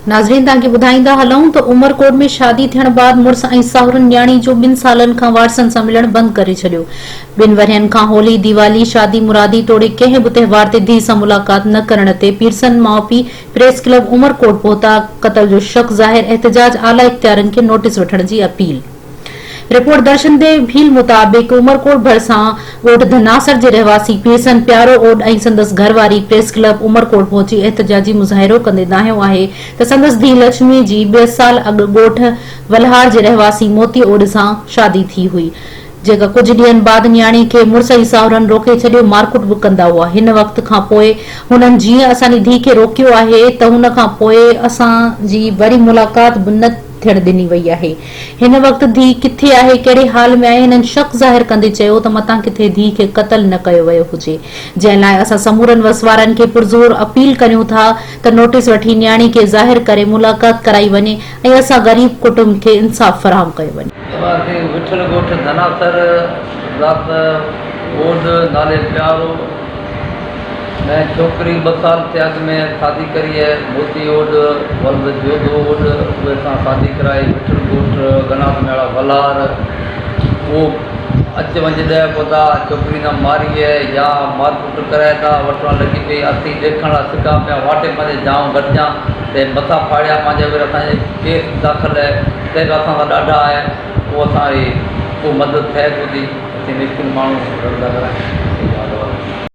नाज़रीन तव्हांखे ॿुधाईंदा हलूं त उमरकोट में शादी थियण बाद मुड़ुस ऐं साहुरनि न्याणी जो 2 सालनि खां वारसनि सां मिलण बंदि करे छॾियो। 2 वरियनि खां होली, दीवाली, शादी मुरादी तोड़े कंहिं बि त्योहार ते धीउ सां मुलाक़ात न करण ते पीरसन माउ पीउ प्रेस क्लब उमरकोट पहुता। क़त्ल जो शक ज़ाहिर, एहतजाज, आला इख्तियारनि खे नोटिस वठण जी अपील। रिपोर्ट दर्शन दे भील मुताबिक उमरकोट भरसां ओड धनासर जे रहवासी पीरसन प्यारो ओड ऐं संदस घरवारी प्रेस क्लब उमरकोट पहुची एहतजाजी मुज़ाहिरो कंदे दाहियो आहे त संदस धी लक्ष्मी जी 2 साल अॻु ॻोठ वलहार जे रहवासी मोती ओड सां शादी थी हुई, जेका कुछ ॾींहनि बाद न्याणी खे मुड़ुस ऐं साहुरनि रोके छॾियो, मारकुट बि कंदा हुआ। हिन वक़्त खां पोइ हुननि जीअं असांजी धीउ खे रोकियो आहे त हुन खां पोइ असांजी वरी मुलाक़ात बि न थियण ॾिनी वई आहे। हिन वक़्त धीउ किथे आहे, कहिड़े हाल में आहे, हिननि शक ज़ाहिर कंदे चयो त मतां किथे धीउ खे क़त्ल न कयो वियो हुजे, जंहिं लाइ असां समूरनि वसवारनि खे पुरज़ोर अपील करियूं था त नोटिस वठी न्याणी खे ज़ाहिर करे मुलाक़ात कराई वञे ऐं असां ग़रीब कुटुंब खे इंसाफ़ फराहम कयो वञे। विठल ॻोठ धनासर रात ओड नाले प्यारो मैं छोकरी 2 साल से अॻु में शादी करी है। मोती ओड वल्द जोधो ओड उहे सां शादी कराई। विठल ॻोठ गनाथ मेड़ा वलार वो अच वंज ॾह पौधा छोकिरी न मारी है या मारकुट कराए था वठण लॻी पई। असी ॾेखण लाइ सिका पिया वाटे पंहिंजे जाऊं गॾिजां ते मथां फाड़िया पंहिंजे वरी असांजे केस दाख़िल है ते बि असां सां ॾाढा आहे। उहो असांजी को मदद थिए कोन्ह थी, असीं मुश्किल माण्हू